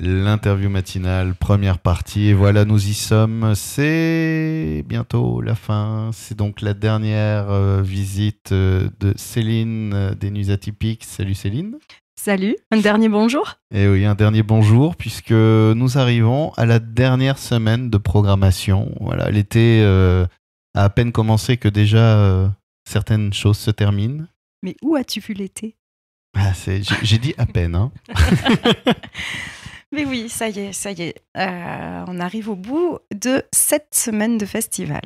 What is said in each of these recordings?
L'interview matinale, première partie, et voilà, nous y sommes. C'est bientôt la fin. C'est donc la dernière visite de Céline des Nuits Atypiques. Salut Céline. Salut, un dernier bonjour. Et oui, un dernier bonjour, puisque nous arrivons à la dernière semaine de programmation. Voilà, l'été a à peine commencé que déjà certaines choses se terminent. Mais où as-tu vu l'été? J'ai dit à peine, hein. Mais oui, ça y est. On arrive au bout de 7 semaines de festival.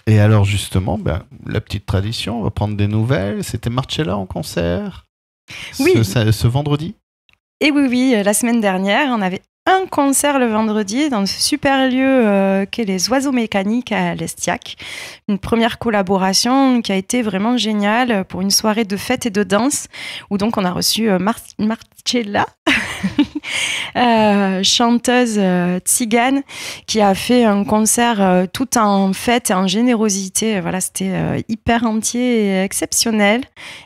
Et alors justement, la petite tradition, on va prendre des nouvelles. C'était Marcella en concert Oui. ce vendredi. Et oui, la semaine dernière, on avait un concert le vendredi dans ce super lieu qu'est les Oiseaux Mécaniques à l'Estiac. Une première collaboration qui a été vraiment géniale pour une soirée de fête et de danse où donc on a reçu Marcella, chanteuse tzigane qui a fait un concert tout en fête et en générosité. Voilà, c'était hyper entier et exceptionnel.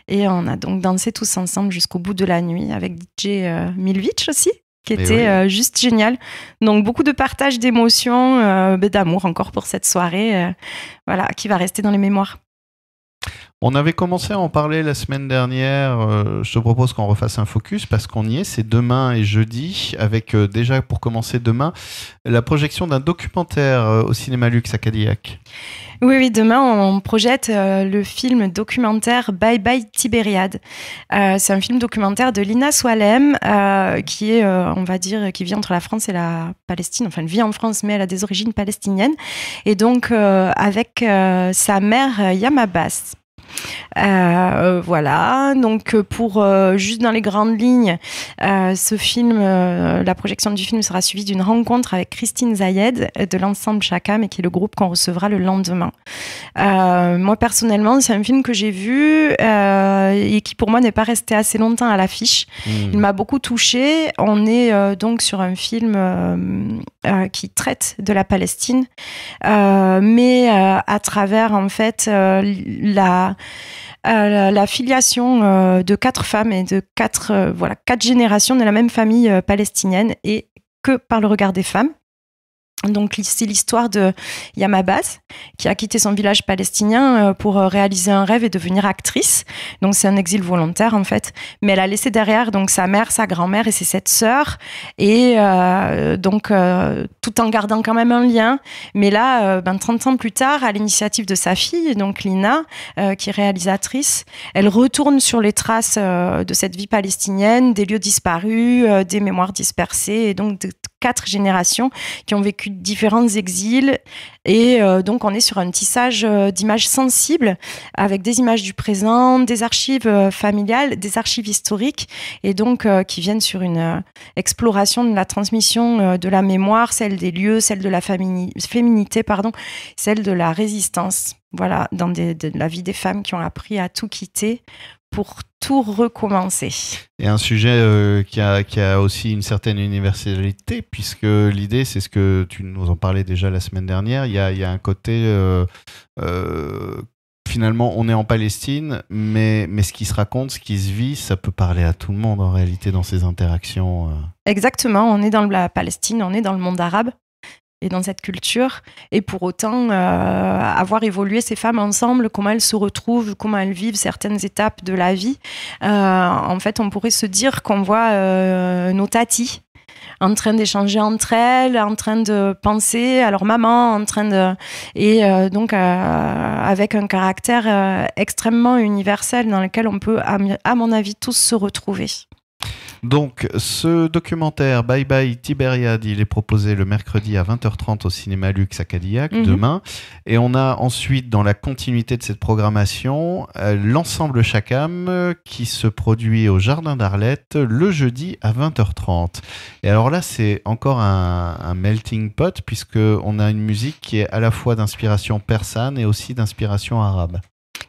Et on a donc dansé tous ensemble jusqu'au bout de la nuit avec DJ Milvich aussi, qui était juste génial. Donc beaucoup de partage d'émotions, d'amour encore pour cette soirée, voilà, qui va rester dans les mémoires. On avait commencé à en parler la semaine dernière. Je te propose qu'on refasse un focus parce qu'on y est. C'est demain et jeudi, avec déjà pour commencer demain la projection d'un documentaire au cinéma Luxe à Cadillac. Oui, demain on projette le film documentaire Bye Bye Tibériade. C'est un film documentaire de Lina Swalem qui est, on va dire, qui vit entre la France et la Palestine. Enfin, elle vit en France, mais elle a des origines palestiniennes. Et donc avec sa mère Yam Abbas. Voilà, donc pour juste dans les grandes lignes, ce film, la projection du film sera suivie d'une rencontre avec Christine Zayed de l'ensemble Chakam et qui est le groupe qu'on recevra le lendemain. Moi personnellement, c'est un film que j'ai vu et qui pour moi n'est pas resté assez longtemps à l'affiche. Il m'a beaucoup touchée. On est donc sur un film qui traite de la Palestine, mais à travers en fait la filiation de 4 femmes et de 4 générations de la même famille palestinienne et que par le regard des femmes. Donc c'est l'histoire de Yam Abbas qui a quitté son village palestinien pour réaliser un rêve et devenir actrice. Donc c'est un exil volontaire en fait, mais elle a laissé derrière donc sa mère, sa grand-mère et ses 7 sœurs et donc tout en gardant quand même un lien. Mais là, 30 ans plus tard, à l'initiative de sa fille, donc Lina, qui est réalisatrice, elle retourne sur les traces de cette vie palestinienne, des lieux disparus, des mémoires dispersées et donc de 4 générations qui ont vécu différents exils et donc on est sur un tissage d'images sensibles avec des images du présent, des archives familiales, des archives historiques et donc qui viennent sur une exploration de la transmission de la mémoire, celle des lieux, celle de la féminité, celle de la résistance. Voilà, de la vie des femmes qui ont appris à tout quitter pour tout recommencer. Et un sujet qui a aussi une certaine universalité, puisque l'idée, c'est ce que tu nous en parlais déjà la semaine dernière, il y a un côté, finalement, on est en Palestine, mais ce qui se raconte, ce qui se vit, ça peut parler à tout le monde en réalité dans ces interactions. Exactement, on est dans la Palestine, on est dans le monde arabe. Et dans cette culture, et pour autant avoir évolué ces femmes ensemble, comment elles se retrouvent, comment elles vivent certaines étapes de la vie. En fait, on pourrait se dire qu'on voit nos tatis en train d'échanger entre elles, en train de penser à leur maman, donc avec un caractère extrêmement universel dans lequel on peut, à mon avis, tous se retrouver. Donc, ce documentaire Bye Bye Tibériade, il est proposé le mercredi à 20h30 au cinéma Luxe à Cadillac, demain. Et on a ensuite, dans la continuité de cette programmation, l'ensemble Chakam qui se produit au Jardin d'Arlette le jeudi à 20h30. Et alors là, c'est encore un melting pot, puisqu'on a une musique qui est à la fois d'inspiration persane et aussi d'inspiration arabe.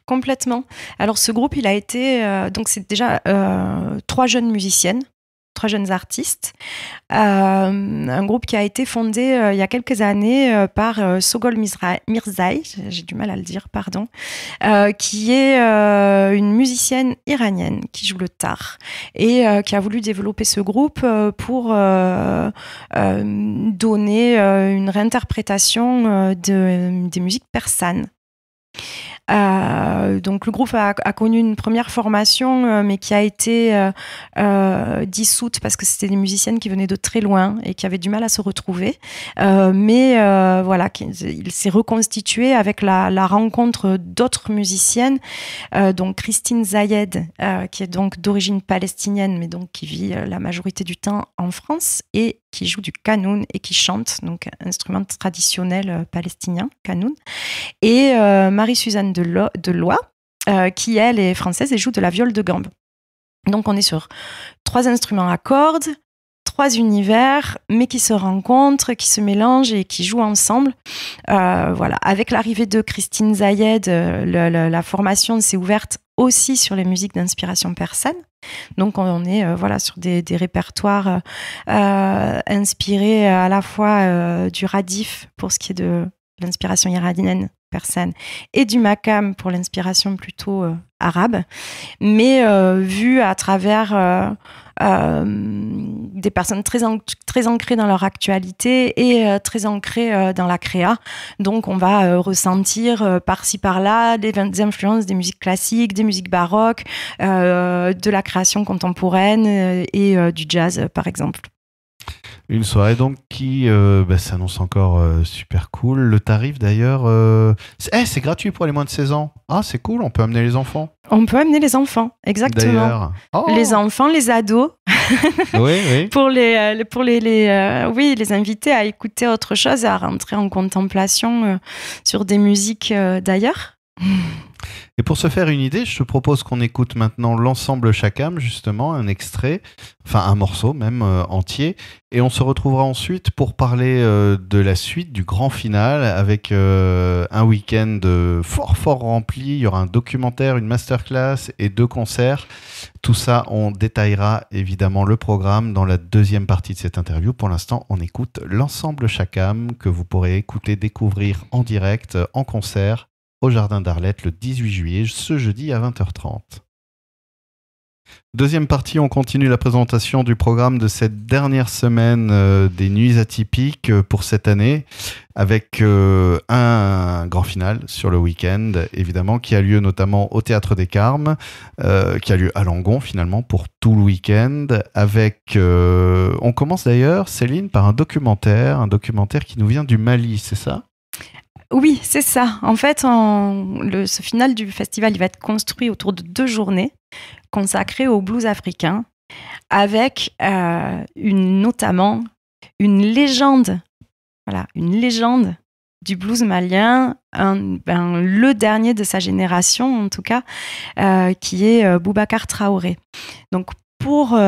Complètement. Alors ce groupe, il a été donc c'est déjà 3 jeunes musiciennes trois jeunes artistes. Un groupe qui a été fondé il y a quelques années par Sogol Mirzai, j'ai du mal à le dire, pardon, qui est une musicienne iranienne qui joue le tar et qui a voulu développer ce groupe pour donner une réinterprétation des musiques persanes. Donc le groupe a connu une première formation mais qui a été dissoute parce que c'était des musiciennes qui venaient de très loin et qui avaient du mal à se retrouver, mais voilà, il s'est reconstitué avec la rencontre d'autres musiciennes, donc Christine Zayed qui est donc d'origine palestinienne mais donc qui vit la majorité du temps en France et qui joue du qanoun et qui chante, donc instrument traditionnel palestinien, qanoun, et Marie-Suzanne Deloy, qui elle est française et joue de la viole de gambe. Donc on est sur 3 instruments à cordes, 3 univers, mais qui se rencontrent, qui se mélangent et qui jouent ensemble. Voilà. Avec l'arrivée de Christine Zayed, la formation s'est ouverte aussi sur les musiques d'inspiration persane. Donc on est voilà, sur des répertoires inspirés à la fois du radif pour ce qui est de l'inspiration iranienne persane et du makam pour l'inspiration plutôt arabe, mais vu à travers des personnes très ancrées dans leur actualité et très ancrées dans la créa. Donc on va ressentir par-ci par-là des influences des musiques classiques, des musiques baroques, de la création contemporaine et du jazz par exemple. Une soirée donc qui s'annonce encore super cool. Le tarif d'ailleurs, c'est gratuit pour les moins de 16 ans. Ah, c'est cool, on peut amener les enfants. On peut amener les enfants, exactement. D'ailleurs. Oh. Les enfants, les ados. Oui. Pour les inviter à écouter autre chose, à rentrer en contemplation sur des musiques d'ailleurs. Et pour se faire une idée, je te propose qu'on écoute maintenant l'ensemble Chakam, justement, un extrait, enfin un morceau même entier, et on se retrouvera ensuite pour parler de la suite, du grand final, avec un week-end fort rempli. Il y aura un documentaire, une masterclass et 2 concerts. Tout ça, on détaillera évidemment le programme dans la deuxième partie de cette interview. Pour l'instant, on écoute l'ensemble Chakam, que vous pourrez écouter, découvrir en direct, en concert, au Jardin d'Arlette le 18 juillet, ce jeudi à 20h30. Deuxième partie, on continue la présentation du programme de cette dernière semaine des Nuits Atypiques pour cette année, avec un grand final sur le week-end, évidemment, qui a lieu notamment au Théâtre des Carmes, qui a lieu à Langon finalement pour tout le week-end, avec, on commence d'ailleurs, Céline, par un documentaire qui nous vient du Mali, c'est ça ? Oui, c'est ça. En fait, ce final du festival, il va être construit autour de 2 journées consacrées au blues africain, avec notamment une légende du blues malien, le dernier de sa génération en tout cas, qui est Boubacar Traoré. Donc pour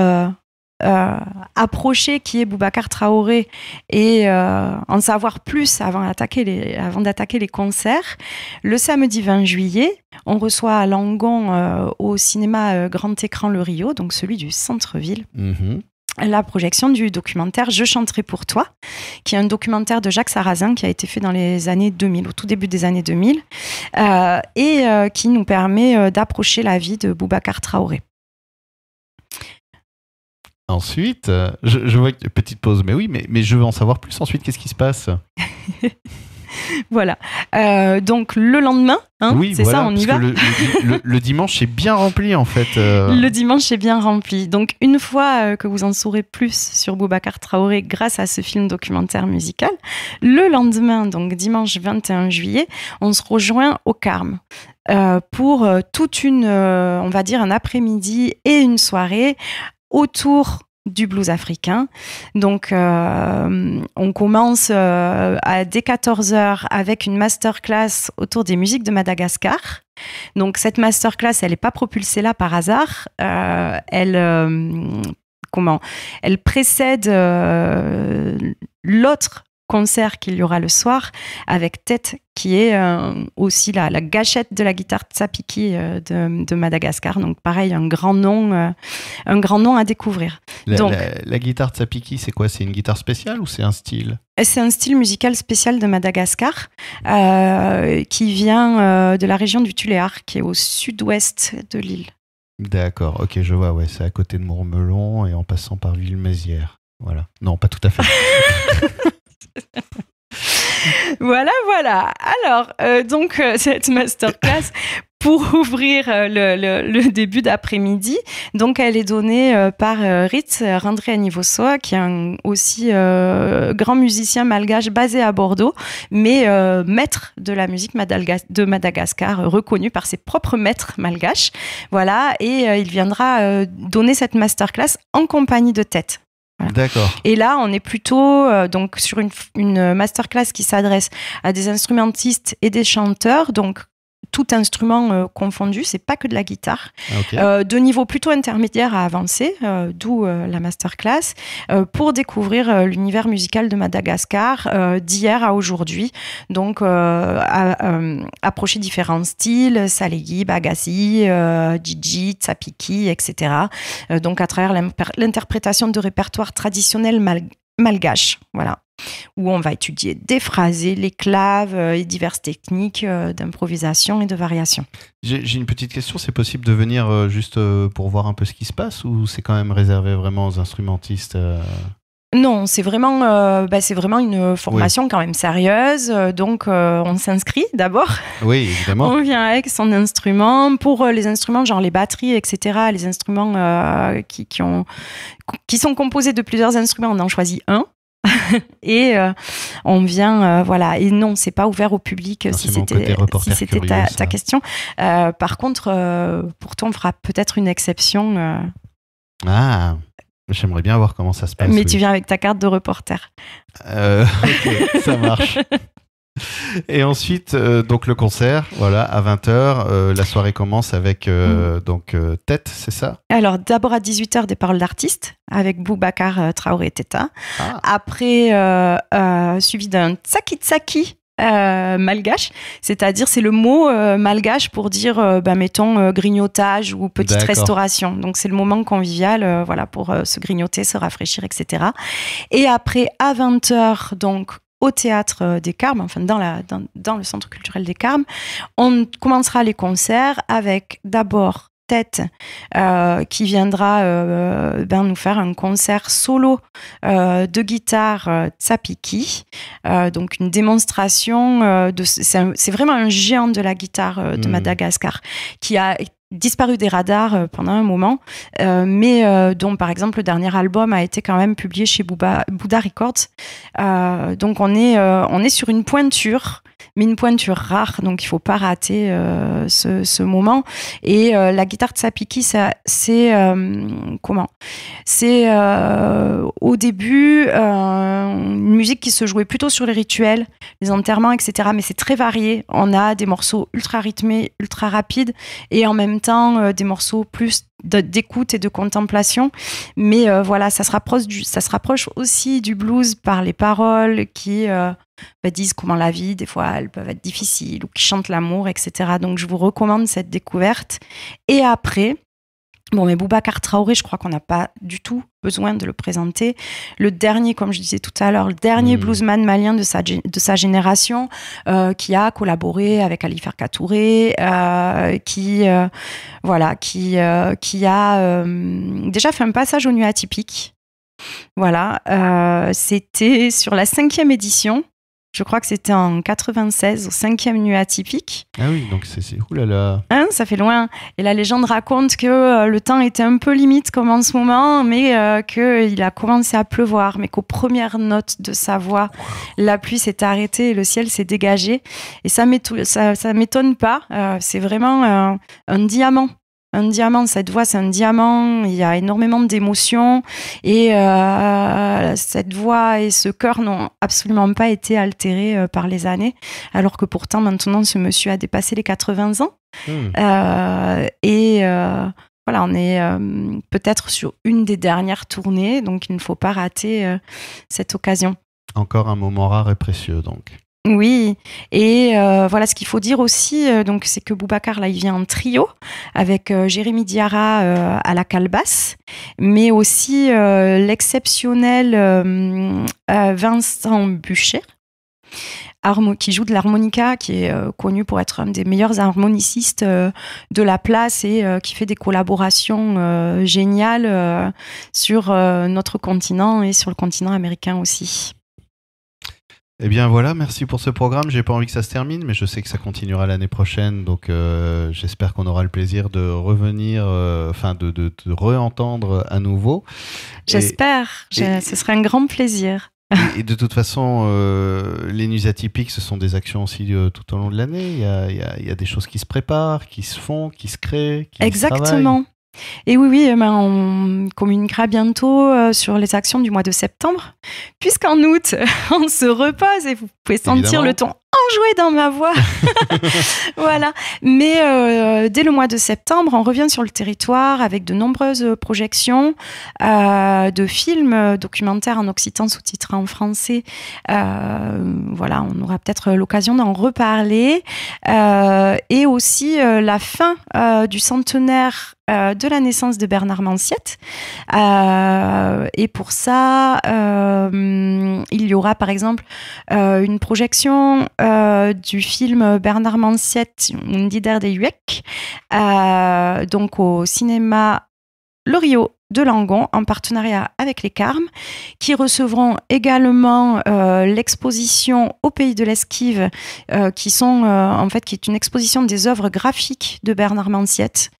approcher qui est Boubacar Traoré et en savoir plus avant d'attaquer les concerts, le samedi 20 juillet, on reçoit à Langon au cinéma grand écran Le Rio, donc celui du centre-ville, la projection du documentaire Je chanterai pour toi, qui est un documentaire de Jacques Sarrazin qui a été fait dans les années 2000, au tout début des années 2000, et qui nous permet d'approcher la vie de Boubacar Traoré. Ensuite, je vois une petite pause, mais oui, mais je veux en savoir plus. Ensuite, qu'est-ce qui se passe ? Voilà. Donc, le lendemain, oui, c'est voilà, ça, on y va. Le dimanche est bien rempli, en fait. Le dimanche est bien rempli. Donc, une fois que vous en saurez plus sur Boubacar Traoré grâce à ce film documentaire musical, le lendemain, donc dimanche 21 juillet, on se rejoint au Carme. Pour toute on va dire un après-midi et une soirée autour du blues africain. Donc, on commence dès 14h avec une masterclass autour des musiques de Madagascar. Donc, cette masterclass, elle n'est pas propulsée là par hasard. Elle précède l'autre concert qu'il y aura le soir avec Tête, qui est aussi la gâchette de la guitare tsapiki de Madagascar. Donc pareil, un grand nom à découvrir. La guitare Tsapiki, c'est quoi? C'est une guitare spéciale ou c'est un style? C'est un style musical spécial de Madagascar qui vient de la région du Tuléar, qui est au sud-ouest de l'île. D'accord, ok, je vois, ouais, c'est à côté de Mourmelon et en passant par Villemézières. Voilà. Non, pas tout à fait. Voilà. Alors, cette masterclass, pour ouvrir le début d'après-midi, donc elle est donnée par Ritz Randrianivosoa, qui est aussi grand musicien malgache basé à Bordeaux, mais maître de la musique de Madagascar, reconnu par ses propres maîtres malgaches. Voilà, et il viendra donner cette masterclass en compagnie de Tête. Voilà. D'accord. Et là, on est plutôt donc sur une masterclass qui s'adresse à des instrumentistes et des chanteurs, donc tout instrument confondu, c'est pas que de la guitare, Okay. de niveau plutôt intermédiaire à avancé, d'où la masterclass, pour découvrir l'univers musical de Madagascar d'hier à aujourd'hui, donc approcher différents styles, Salegi, Bagassi, Djidji, Tsapiki, etc. Donc à travers l'interprétation de répertoires traditionnels malgaches, voilà, où on va étudier des phrasés, les claves et diverses techniques d'improvisation et de variation. J'ai une petite question, c'est possible de venir juste pour voir un peu ce qui se passe ou c'est quand même réservé vraiment aux instrumentistes Non, c'est vraiment une formation quand même sérieuse, donc on s'inscrit d'abord. Oui, évidemment. On vient avec son instrument. Pour les instruments, genre les batteries, etc., les instruments qui sont composés de plusieurs instruments, on en choisit un. Et on vient, voilà. Et non, c'est pas ouvert au public, non, si c'était ta question. Par contre, pour toi, on fera peut-être une exception. Ah, j'aimerais bien voir comment ça se passe. Mais tu viens avec ta carte de reporter. Ok, ça marche. Et ensuite, donc le concert, voilà, à 20h, la soirée commence avec Tête, c'est ça? Alors, d'abord à 18h, des paroles d'artistes avec Boubacar Traoré Teta. Ah. Après, suivi d'un tsaki-tsaki malgache, c'est-à-dire c'est le mot malgache pour dire, mettons, grignotage ou petite restauration. Donc, c'est le moment convivial, voilà, pour se grignoter, se rafraîchir, etc. Et après, à 20h, donc, au théâtre des Carmes, enfin dans le centre culturel des Carmes, on commencera les concerts avec d'abord Tête qui viendra nous faire un concert solo de guitare Tsapiki, donc une démonstration c'est vraiment un géant de la guitare de Madagascar qui a disparu des radars pendant un moment, mais dont par exemple le dernier album a été quand même publié chez Bouddha Records. Donc on est sur une pointure, mais une pointure rare, donc il faut pas rater ce moment. Et la guitare Tsapiki, c'est au début une musique qui se jouait plutôt sur les rituels, les enterrements, etc. Mais c'est très varié. On a des morceaux ultra rythmés, ultra rapides, et en même temps des morceaux plus d'écoute et de contemplation, mais voilà, ça se rapproche aussi du blues par les paroles qui disent comment la vie, des fois, elles peuvent être difficiles, ou qui chantent l'amour, etc. Donc, je vous recommande cette découverte. Et après, mais Boubacar Traoré, je crois qu'on n'a pas du tout besoin de le présenter. Le dernier, comme je disais tout à l'heure, le dernier bluesman malien de sa génération, qui a collaboré avec Ali Farka Touré, qui a déjà fait un passage aux Nuits Atypiques. Voilà, c'était sur la 5e édition. Je crois que c'était en 96, au 5e Nuit Atypique. Ah oui, donc c'est oulala. Hein, ça fait loin. Et la légende raconte que le temps était un peu limite comme en ce moment, mais qu'il a commencé à pleuvoir, mais qu'aux premières notes de sa voix, la pluie s'est arrêtée et le ciel s'est dégagé. Et ça m'étonne pas. C'est vraiment un diamant. Un diamant, cette voix, c'est un diamant. Il y a énormément d'émotions et cette voix et ce cœur n'ont absolument pas été altérés par les années, alors que pourtant maintenant ce monsieur a dépassé les 80 ans. Voilà, on est peut-être sur une des dernières tournées, donc il ne faut pas rater cette occasion. Encore un moment rare et précieux, donc. Oui, et voilà, ce qu'il faut dire aussi, donc, c'est que Boubacar, là, il vient en trio avec Jérémy Diarra à la calebasse, mais aussi l'exceptionnel Vincent Bucher, qui joue de l'harmonica, qui est connu pour être un des meilleurs harmonicistes de la place et qui fait des collaborations géniales sur notre continent et sur le continent américain aussi. Eh bien voilà, merci pour ce programme. J'ai pas envie que ça se termine, mais je sais que ça continuera l'année prochaine, donc j'espère qu'on aura le plaisir de revenir, de re-entendre à nouveau. J'espère, ce serait un grand plaisir. Et de toute façon, les Nuits Atypiques, ce sont des actions aussi tout au long de l'année. Il y a des choses qui se préparent, qui se font, qui se créent, qui se travaillent. Exactement. Et oui, on communiquera bientôt sur les actions du mois de septembre, puisqu'en août, on se repose et vous pouvez sentir le ton enjoué dans ma voix. Voilà. Mais dès le mois de septembre, on revient sur le territoire avec de nombreuses projections de films documentaires en occitan sous-titrés en français. Voilà, on aura peut-être l'occasion d'en reparler. Et aussi la fin du centenaire de la naissance de Bernard Manciette. Et pour ça, il y aura par exemple une projection du film Bernard Manciette, Un Lieder de Hueck, donc au cinéma Le Rio de Langon, en partenariat avec les Carmes, qui recevront également l'exposition au Pays de l'Esquive, qui est une exposition des œuvres graphiques de Bernard Manciette,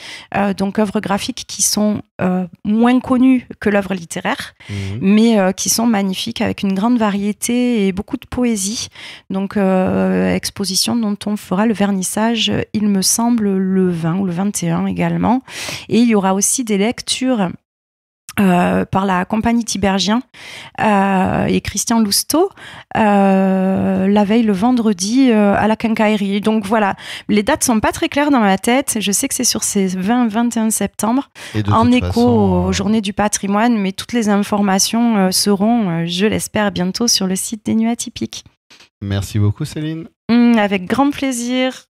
donc œuvres graphiques qui sont moins connues que l'œuvre littéraire, mais qui sont magnifiques, avec une grande variété et beaucoup de poésie. Donc exposition dont on fera le vernissage, il me semble, le 20 ou le 21 également. Et il y aura aussi des lectures par la compagnie Tiberghien et Christian Lousteau la veille, le vendredi, à la Quincaillerie. Donc voilà, les dates sont pas très claires dans ma tête. Je sais que c'est sur ces 20-21 septembre, en écho aux Journées du patrimoine, mais toutes les informations seront, je l'espère, bientôt sur le site des Nuits Atypiques. Merci beaucoup, Céline. Avec grand plaisir.